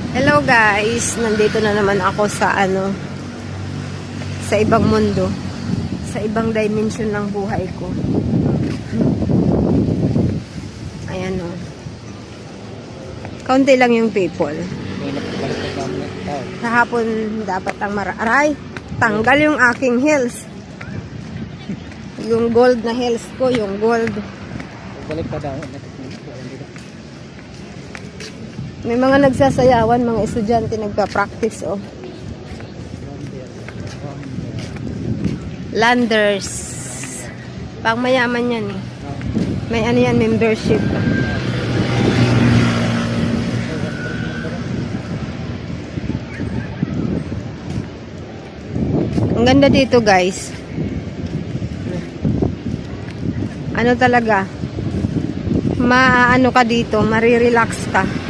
Hello guys, nandito na naman ako sa sa ibang mundo, sa ibang dimension ng buhay ko. Ayan o. Kaunti lang yung people. Sa hapon dapat ang aray, tanggal yung aking heels. Yung gold na heels ko, yung gold. Balik pa daw. May mga nagsasayawan, mga estudyante nagpa-practice oh. Landers. Pang mayaman yan eh. May ano yan, membership. Ang ganda dito guys. Ano talaga? Maano ka dito, marirelax ka.